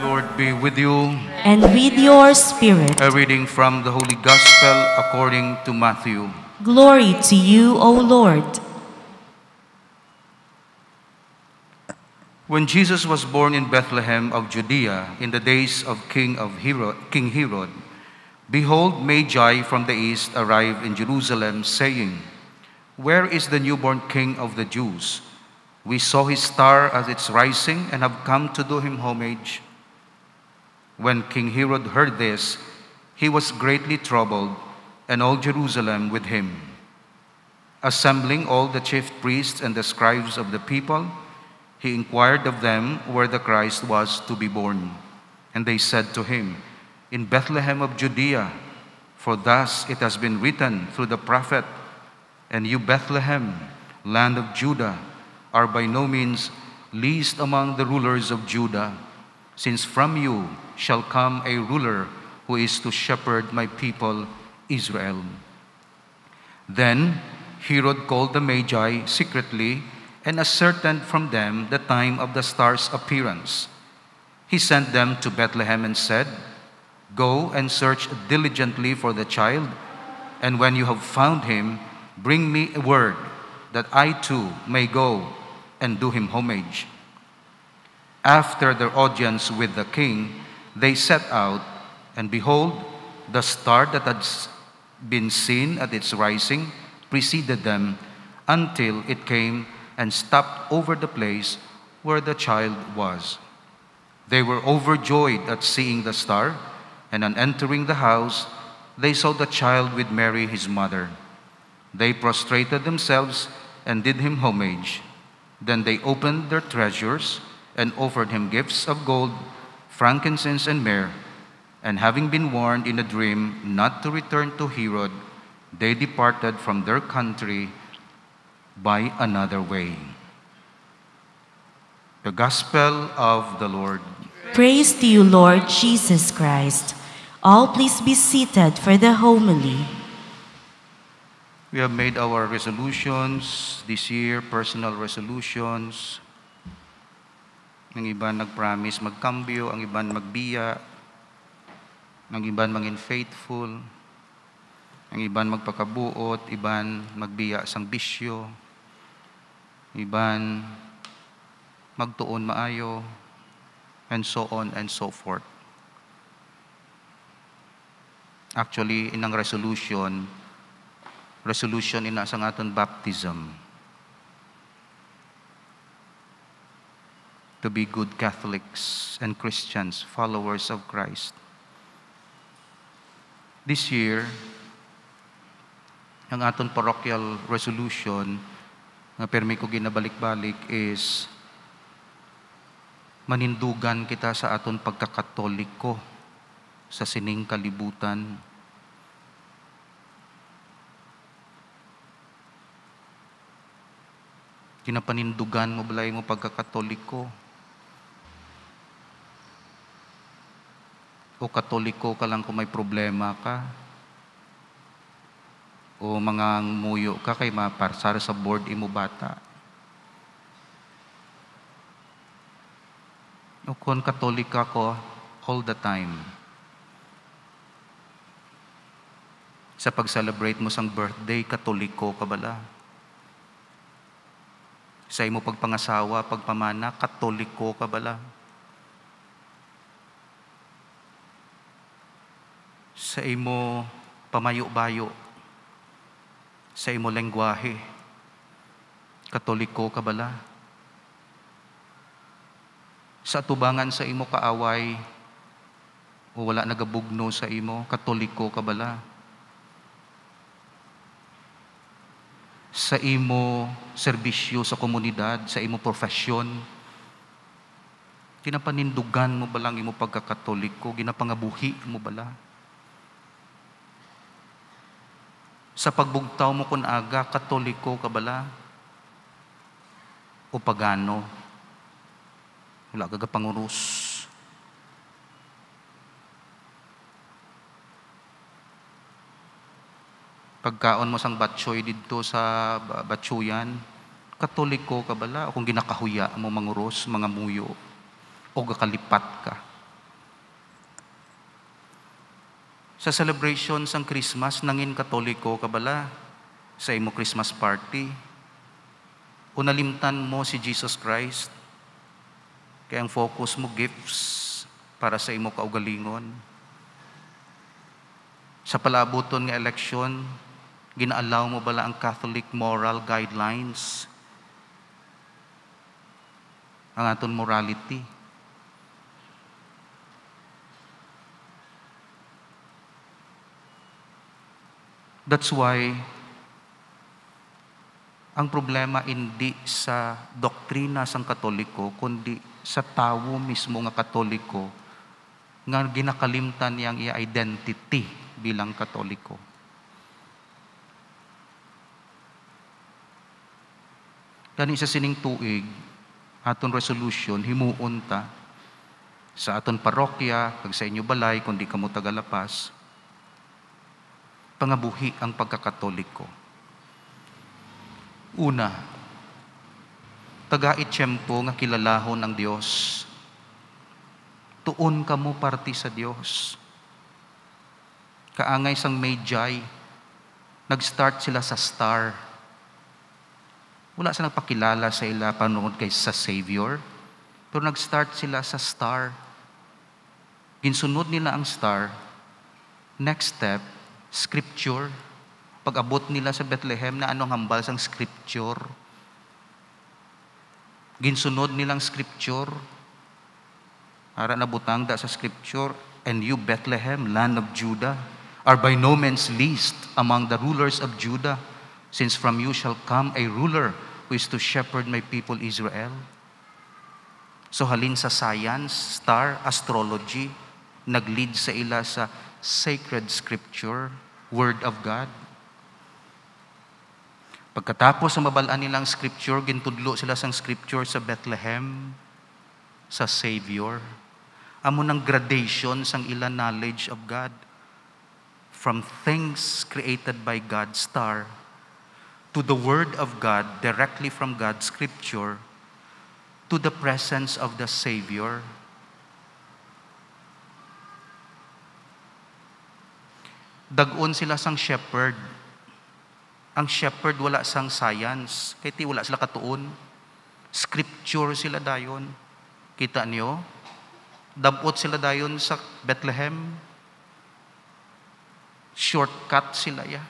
Lord be with you. And with your spirit. A reading from the Holy Gospel according to Matthew. Glory to you, O Lord. When Jesus was born in Bethlehem of Judea in the days of King Herod, behold, Magi from the east arrived in Jerusalem, saying, "Where is the newborn King of the Jews? We saw his star as it's rising and have come to do him homage." When King Herod heard this, he was greatly troubled, and all Jerusalem with him. Assembling all the chief priests and the scribes of the people, he inquired of them where the Christ was to be born. And they said to him, "In Bethlehem of Judea, for thus it has been written through the prophet, and you, Bethlehem, land of Judah, are by no means least among the rulers of Judah, since from you shall come a ruler who is to shepherd my people Israel." Then Herod called the Magi secretly and ascertained from them the time of the star's appearance. He sent them to Bethlehem and said, "Go and search diligently for the child, and when you have found him, bring me a word, that I too may go and do him homage." After their audience with the king, they set out, and behold, the star that had been seen at its rising preceded them until it came and stopped over the place where the child was. They were overjoyed at seeing the star, and on entering the house, they saw the child with Mary his mother. They prostrated themselves and did him homage. Then they opened their treasures and offered him gifts of gold, frankincense, and myrrh. And having been warned in a dream not to return to Herod, they departed from their country by another way. The Gospel of the Lord. Praise to you, Lord Jesus Christ. All please be seated for the homily. We have made our resolutions this year, personal resolutions. Ang iban nag-promise magkambyo, ang iban magbiya, ang iban mangin faithful, ang iban magpakabuot, iban magbiya sang bisyo, iban magtuon maayo, and so on and so forth. Actually, inang resolution ina sang aton baptism. To be good Catholics and Christians, followers of Christ. This year, ang aton parochial resolution nga permi ko ginabalik-balik is manindugan kita sa aton pagkakatoliko sa sining kalibutan. Kinapanindugan mo balay mo pagkakatoliko. O katoliko ka lang kung may problema ka. O mga muyo ka kay maparsar sa board imo bata. O kung katolika ko all the time. Sa pag-celebrate mo sang birthday, katoliko ka bala. Sa imo pagpangasawa, pagpamana, katoliko ka bala. Sa imo pamayo-bayo, sa imo lengguwahe, katoliko ka bala. Sa atubangan sa imo kaaway, o wala nagabugno sa imo, katoliko ka bala. Sa imo serbisyo sa komunidad, sa imo profesyon, kinapanindugan mo balang imo pagkakatoliko, ginapangabuhi mo bala. Sa pagbugtaw mo kun aga, katoliko ka bala o pagano, wala ka pangurus. Pagkaon mo sang batsoy dito sa batsuyan, katoliko ka bala o kung ginakahuya mo manguros, mga muyo, o gakalipat ka, Sa celebration sang Christmas, nangin Katoliko kabala sa imo Christmas party. Unalimtan mo si Jesus Christ. Kaya ang focus mo, gifts para sa imo kaugalingon. Sa palabuton nga eleksyon, ginaalaw mo bala ang Catholic moral guidelines? Ang aton morality. That's why ang problema hindi sa doktrina sang Katoliko, kundi sa tawo mismo nga Katoliko nga ginakalimtan niyang i-identity bilang Katoliko. Kani sa sining tuig, aton resolution, himuon ta sa aton parokya, kag sa inyo balay, kundi kamo tagalapas, pangabuhi ang pagkakatoliko. Una, taga-itsyempo nga kilalahon ang Diyos. Tuon kamo parti sa Diyos. Kaangay sang Magi, nag-start sila sa star. Wala sa nagpakilala sa ila panood kay sa Savior, pero nag-start sila sa star. Ginsunod nila ang star. Next step, Scripture. Pag-abot nila sa Bethlehem, na anong hambal sang Scripture? Ginsunod nilang Scripture. Ara na butang da sa Scripture, and you, Bethlehem, land of Judah, are by no means least among the rulers of Judah, since from you shall come a ruler who is to shepherd my people Israel. So halin sa science, star, astrology, nag-lead sa ila sa sacred Scripture, Word of God. Pagkatapos sa mabalaan nilang Scripture, gintudlo sila sang Scripture sa Bethlehem, sa Savior. Amo ng gradation sang ila knowledge of God. From things created by God's star, to the Word of God, directly from God's Scripture, to the presence of the Savior. Dagon sila sang shepherd. Ang shepherd wala sang science. Kaya ti wala sila katuon. Scripture sila dayon. Kita niyo? Dabot sila dayon sa Bethlehem. Shortcut sila ya.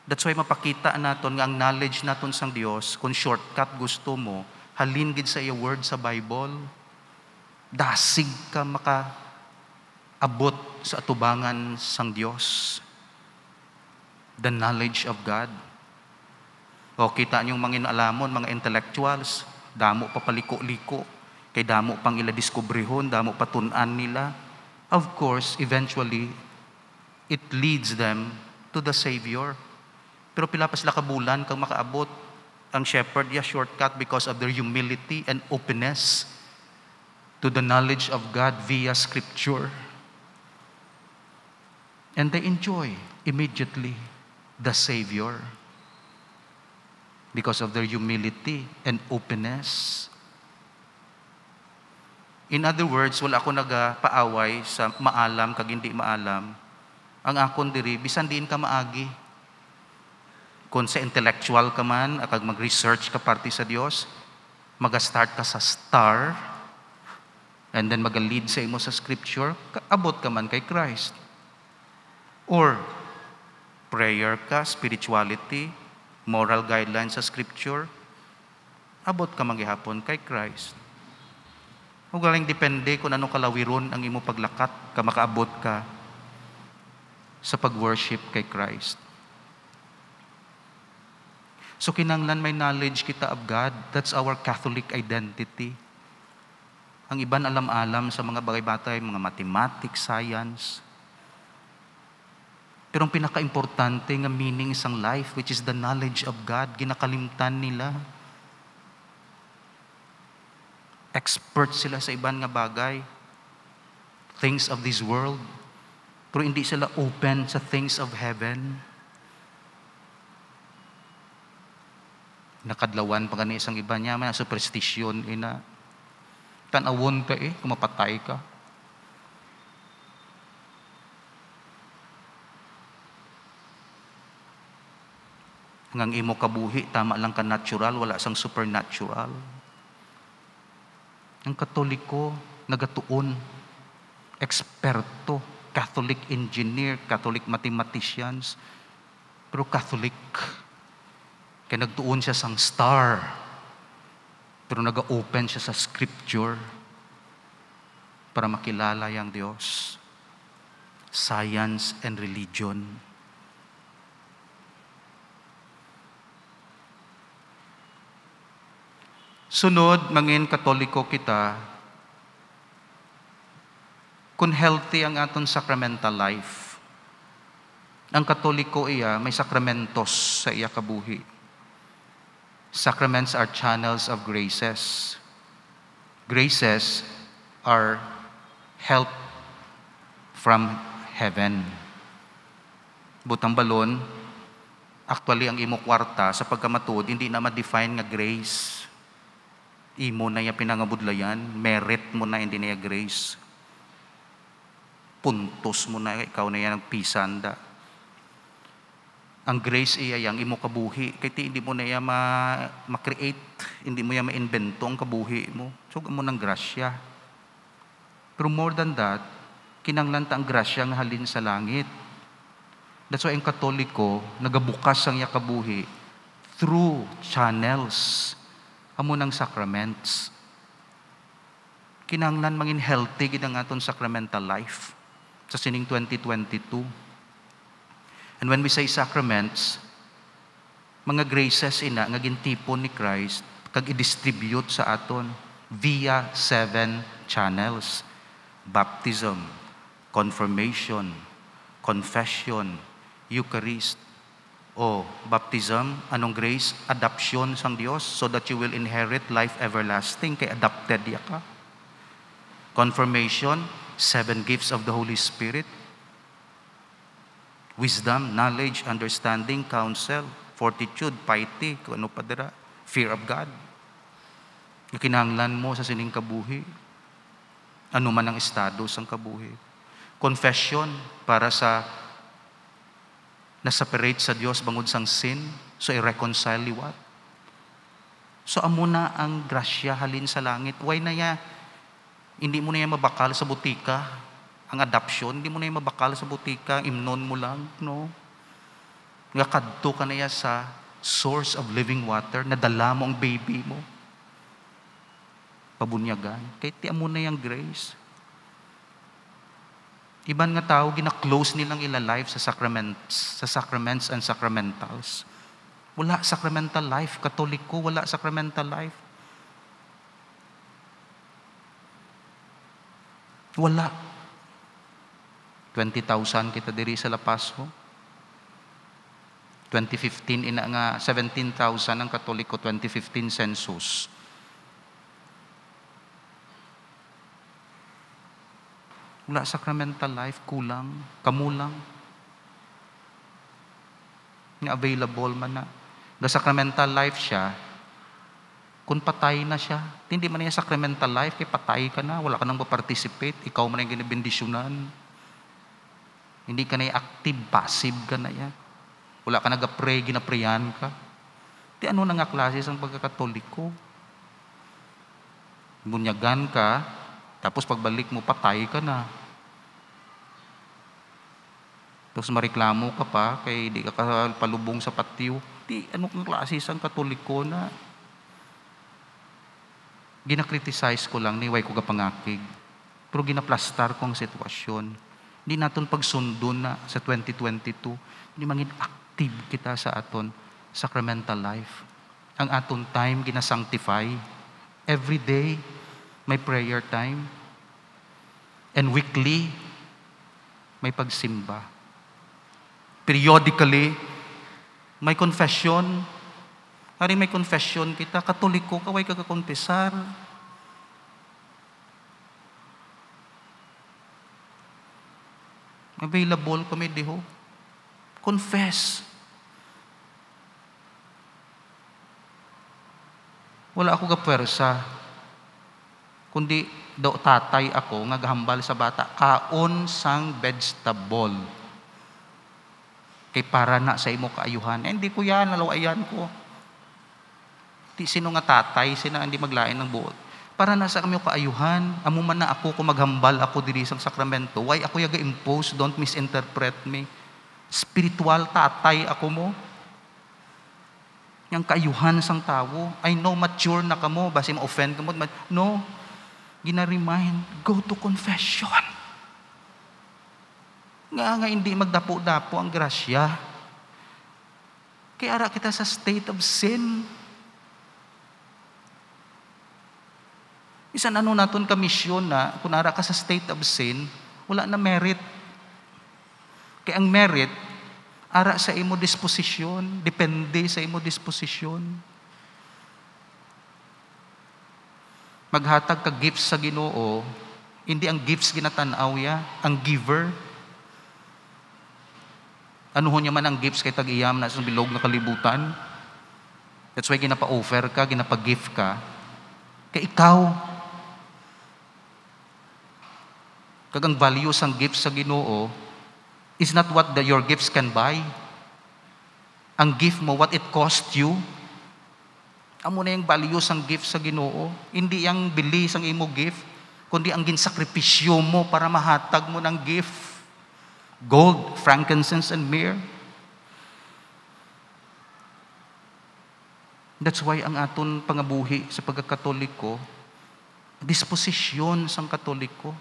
That's why mapakita naton nga ang knowledge naton sang Dios, kung shortcut gusto mo, halin gid sa iya word sa Bible. Dasig ka maka-abot sa atubangan sang Dios. The knowledge of God. O kita niyong mga inalamon, mga intellectuals, damo pa paliko-liko, kay damo pang ila diskubrihon, damo patunan nila. Of course, eventually, it leads them to the Savior. Pero pila pa sila kabulan kang makaabot. Ang shepherd, shortcut because of their humility and openness to the knowledge of God via Scripture. And they enjoy immediately the Savior because of their humility and openness. In other words, wala ako nagapaaway sa maalam kag hindi maalam. Ang akon diri, bisan diin ka maagi. Kung sa intellectual ka man, akag mag-research ka parti sa Dios, mag-start ka sa star, and then mag-lead sa imo sa Scripture, abot ka man kay Christ. Or, prayer ka, spirituality, moral guidelines sa Scripture, abot ka manggihapon kay Christ. Huwag galing depende kung anong kalawiron ang imo paglakat, ka makaabot ka sa pag-worship kay Christ. So kinanglan may knowledge kita of God. That's our Catholic identity. Ang iban alam-alam sa mga bagay-batay, mga mathematics, science. Pero ang pinaka-importante nga meaning sang life, which is the knowledge of God, ginakalimtan nila. Expert sila sa iban nga bagay, things of this world, pero hindi sila open sa things of heaven. Nakadlawan pa gani isang iba niya, may superstition, ina. Tanawon ka kung mapatay ka. Ngang imo kabuhi, tama lang ka natural, wala sang supernatural. Ang Katoliko, nagatuon, eksperto, Catholic engineer, Catholic mathematicians, pero Catholic. Kaya nagtuon siya sang star, pero nag-open siya sa scripture para makilala yang Diyos. Science and religion. Sunod, mangin Katoliko kita, kung healthy ang aton sacramental life. Ang Katoliko iya, may sakramentos sa iya kabuhi. Sacraments are channels of graces. Graces are help from heaven. Butang balon, actually ang imo kwarta sa pagkamatud, hindi na ma-define nga grace. Imo na ya pinangabudlayan, merit mo na hindi na ya grace. Puntos mo na, ikaw na yan ang pisanda. Ang grace iya yang imo kabuhi, kaya hindi mo na ya ma-create, hindi mo ya ma-invento ang kabuhi mo. So, mo ng grasya. Pero more than that, kinanglanta ang grasya nga halin sa langit. That's why ang Katoliko, nagabukas ang iya kabuhi through channels amo ng sacraments. Kinanglan mangin healthy gid ang aton sacramental life sa sining 2022. And when we say sacraments, mga graces ina nga gintipon ni Christ kag i-distribute sa aton via 7 channels: baptism, confirmation, confession, Eucharist. O, baptism, anong grace? Adoption sang Diyos so that you will inherit life everlasting. Kaya adopted ya ka. Confirmation, 7 gifts of the Holy Spirit. Wisdom, knowledge, understanding, counsel, fortitude, piety, kung ano pa dira, fear of God. Yung kinahanglan mo sa sining kabuhi. Ano man ang estado sang kabuhi. Confession, para sa na-separate sa Diyos bangod sang sin, so i-reconcile liwat. So amo na ang grasya halin sa langit. Why na ya? Hindi mo na yan mabakal sa butika. Ang adoption, hindi mo na yan mabakal sa butika. Imnon mo lang, no? Nga kadto ka na ya sa source of living water, nadala mo ang baby mo. Pabunyagan. Kaya ti amo na yung grace. Iban nga tao, gina-close nilang ila life sa sacraments and sacramentals. Wala sacramental life. Katoliko, wala sacramental life. Wala. 20,000 kita diri sa La Paz. 2015, ina nga 17,000 ang Katoliko, 2015 census. Wala sacramental life, kulang, kamulang. Nga available man na. The sacramental life siya, kung patay na siya, hindi man niya sacramental life, kaya patay ka na, wala ka nang ma-participate, ikaw man yung ginabindisyonan. Hindi ka na active, passive ka na yan. Wala ka nag-pray, ginaprayan ka. Di ano na nga klase ang pagkakatoliko? Bunyagan ka, tapos pagbalik mo, patay ka na. Tapos mareklamo ka pa, kaya di ka palubong sa patiw. Di, ano kang klase ang Katoliko na? Ginakriticize ko lang, niway ko kapangakig. Pero ginaplastar ko ang sitwasyon. Hindi natin pagsundo na sa 2022. Hindi mangin active kita sa aton sacramental life. Ang aton time, ginasanctify. Every day, may prayer time. And weekly, may pagsimba. Periodically, may confession. Hari may confession kita, Katoliko, kaway kakakonfesar. Available kami diho. Confess. Wala ako kapwersa. Kundi daw tatay ako nga gahambal sa bata, kaon sang vegetable. Kay para na sa imo kaayuhan. Hindi ko yan, nalawayan ko. Di sino nga tatay, sino hindi maglain ng buot. Para na sa kami kaayuhan, amo man na ako kung maghambal ako diri sa sakramento, why ako yaga impose, don't misinterpret me. Spiritual tatay ako mo. Yang kaayuhan sang tao. I know mature na ka mo, basi ma-offend ka mo. No, gina-remind, go to confession. Nga hindi magdapo-dapo ang grasya. Kaya ara kita sa state of sin. Isan ano naton ka misyon na, kung ara ka sa state of sin, wala na merit. Kaya ang merit, ara sa imo disposisyon, depende sa imo disposisyon. Maghatag ka gifts sa Ginoo, hindi ang gifts ginatanaw ya, ang giver. Ano ho niya man ang gifts kay tag-iyam na sa bilog na kalibutan? That's why ginapa-offer ka, ginapa-gift ka. Kay ikaw, kagang value sang gifts sa Ginoo is not what your gifts can buy. Ang gift mo, what it cost you. Amo na yung value sang gift sa Ginoo. Hindi ang bili sang imo gift, kundi ang ginsakripisyo mo para mahatag mo ng gift. Gold, frankincense, and myrrh. That's why ang aton pangabuhi sa pagkakatoliko, disposisyon sang katoliko.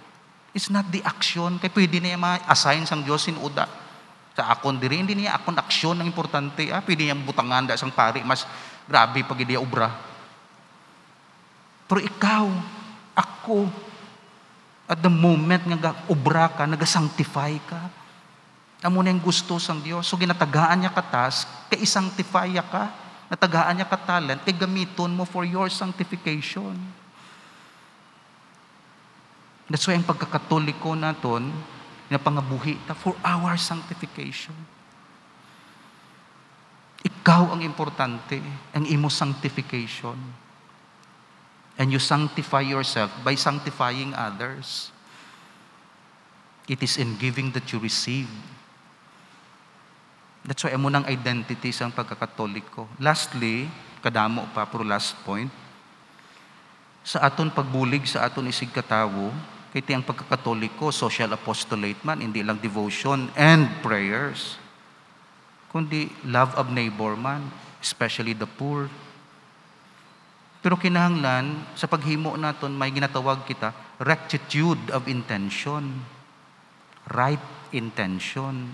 It's not the action. Kaya pwede niya ma-assign sang Diyos sinuda. Sa akon diri, hindi niya akon aksyon ang importante. Pwede niya butangan da sang pari, mas grabe pag hindi obra. Pero ikaw, ako, at the moment nga obra ka, nag-sanctify ka, amo na yung gusto sang Diyos. So ginatagaan niya ka task, kaya isanctify ka, natagaan niya ka talent, kaya gamiton mo for your sanctification. That's why ang pagkakatoliko naton, na pangabuhi ta for our sanctification. Ikaw ang importante, ang imo sanctification. And you sanctify yourself by sanctifying others. It is in giving that you receive. That's why amo nang identity sa pagkakatoliko. Lastly, kadamo pa, pero last point, sa aton pagbulig, sa aton isig katawo, kaya tiyang pagkakatoliko, social apostolate man, hindi lang devotion and prayers, kundi love of neighbor man, especially the poor. Pero kinahanglan, sa paghimo naton, may ginatawag kita, rectitude of intention. Right intention.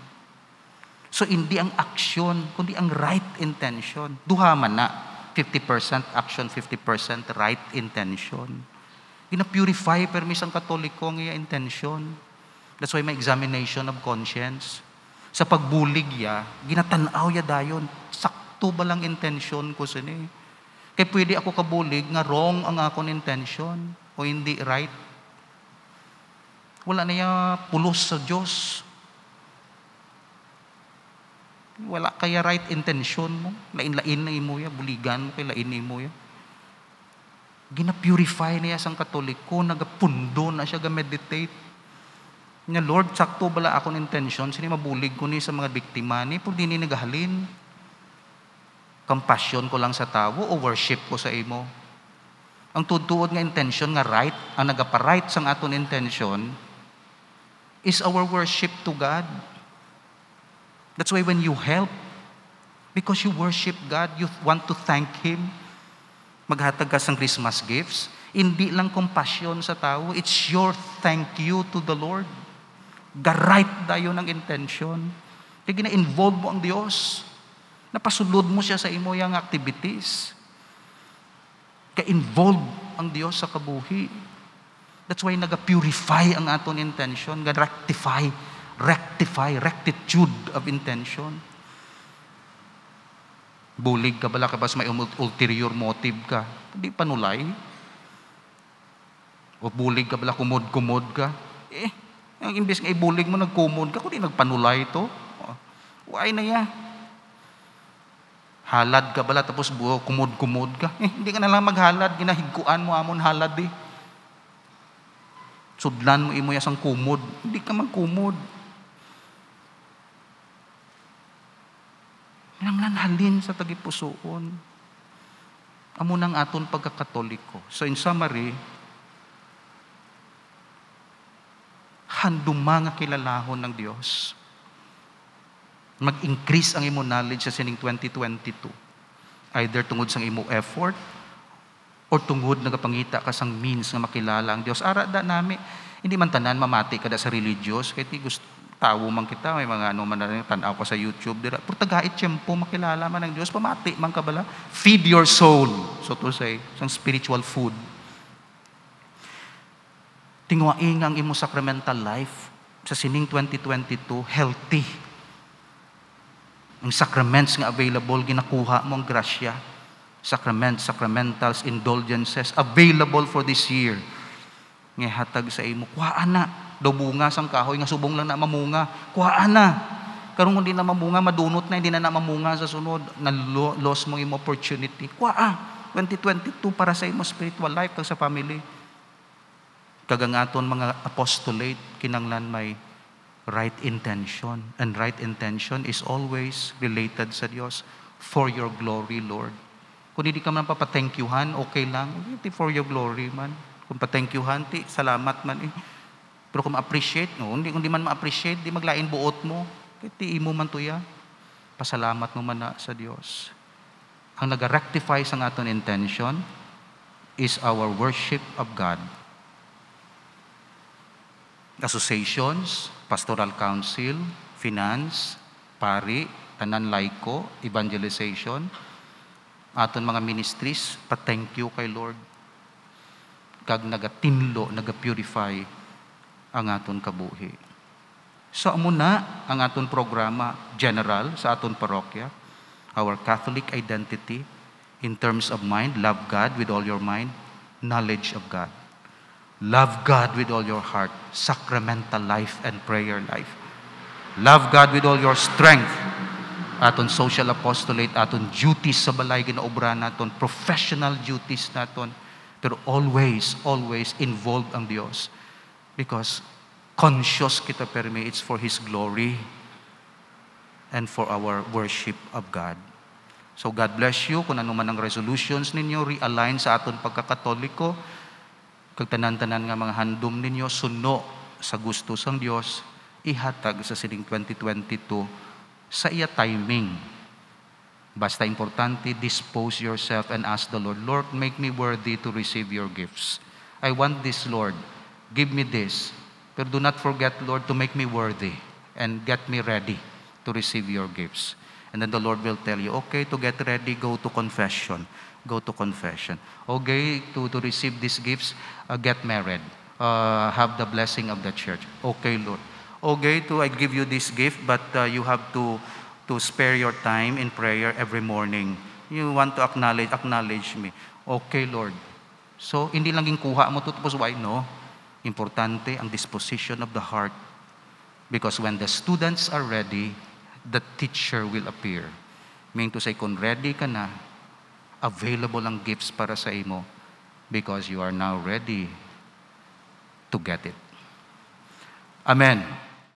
So, hindi ang action, kundi ang right intention. Duha man na, 50% action, 50% right intention. Gina-purify permis ang katoliko ang iya intention. That's why may examination of conscience. Sa pagbulig ya, ginatanaw ya dayon, sakto ba lang intention ko sini? Kaya pwede ako kabulig nga wrong ang akong intention o hindi right. Wala na ya pulos sa Diyos. Wala kaya right intention mo. Lain-lain na imo ya, buligan mo kay lain na imo ya. Gina-purify niya sang katoliko, nagapundo na siya, ga-meditate. Nga, Lord, sakto bala akong intention, sini mabulig ko ni sa mga biktima ni, pero di ni nagahalin. Compassion ko lang sa tao o worship ko sa imo. Ang tutuod nga intention nga right, ang nagapa-right sang aton intention, is our worship to God. That's why when you help, because you worship God, you want to thank Him, maghatag ka sang Christmas gifts, hindi lang compassion sa tao, it's your thank you to the Lord. Ga-right dayon ang intention. Kaya gina-involve mo ang Diyos. Napasulod mo siya sa imo yang activities. Kaya involve ang Diyos sa kabuhi. That's why naga-purify ang aton intention, ga-rectify, rectitude of intention. Bulig ka bala, kapag may ulterior motive ka, hindi panulay. O bulig ka bala, kumod ka. Ang imbes nga ibulig mo, nagkumod ka, kundi nagpanulay ito. Why na ya? Halad ka bala, tapos kumod ka. Hindi ka na lang maghalad, ginahigkuan mo amon halad eh. Sudlan mo imo yasang kumod, hindi ka magkumod. kinanglan halin sa tagipusoon. Amo nang aton pagkakatoliko. So in summary, handuma nga kilalahon ng Dios. Mag-increase ang imo knowledge sa sining 2022. Either tungod sang imo effort or tungod nagapangita ka sang means nga makilala ang Dios. Ara da nami, hindi man tanan mamati kada sa religious, kay ti gusto tawo man kita, may mga ano man na tanaw ko sa YouTube dira. Pero tagait tiyempo makilala man ang Dios, pamati man ka bala. Feed your soul, so to say, sang spiritual food. Tingwaing ang imo sacramental life sa sining 2022 healthy. Ang sacraments nga available, ginakuha mo ang grasya. Sacraments, sacramentals, indulgences available for this year. Nga hatag sa imo, kuhaan na. Daw bunga sang kahoy, nga subong lang na mamunga. Kuhaan na. Karong hindi na mamunga, madunot na, hindi na mamunga sa sunod. Na-loss mong imo opportunity. Kuhaan. 2022 para sa imo spiritual life, kag sa family. Kagangaton mga apostolate, kinanglan may right intention. And right intention is always related sa Diyos. For your glory, Lord. Kung hindi ka man papatenkyuhan, okay lang. For your glory man. Kung patenkyuhan, salamat man eh. Pero kung ma-appreciate, no, kung di man ma-appreciate, di maglain buot mo. Kaya imo man tuya. Pasalamat mo man na sa Diyos. Ang nag-rectify sa aton intention is our worship of God. Associations, pastoral council, finance, pari, tanan laiko, evangelization, aton mga ministries, pa-thank you kay Lord. Kag nagatinlo, naga-purify ang aton kabuhi. So amo na ang aton programa general sa aton parokya, our Catholic identity in terms of mind, love God with all your mind, knowledge of God. Love God with all your heart, sacramental life and prayer life. Love God with all your strength. Aton social apostolate, aton duties sa balay ginaobra naton, professional duties naton, pero always involve ang Dios. Because conscious kita permi, it's for His glory and for our worship of God. So God bless you. Kung ano man ang resolutions ninyo, realign sa aton pagkakatoliko. Kag tanan-tanan nga mga handom ninyo, suno sa gusto sang Dios, ihatag sa sining 2022 sa iya timing. Basta importante, dispose yourself and ask the Lord, Lord, make me worthy to receive your gifts. I want this, Lord. Give me this. Pero do not forget, Lord, to make me worthy and get me ready to receive your gifts. And then the Lord will tell you, okay, to get ready, go to confession. Go to confession. Okay, to receive these gifts, get married. Have the blessing of the church. Okay, Lord. Okay, I give you this gift, but you have to spare your time in prayer every morning. You want to acknowledge me. Okay, Lord. So, hindi lang yung kuha mo tapos why? No. Importante ang disposition of the heart. Because when the students are ready, the teacher will appear. Meaning to say, kung ready ka na, available ang gifts para sa imo because you are now ready to get it. Amen.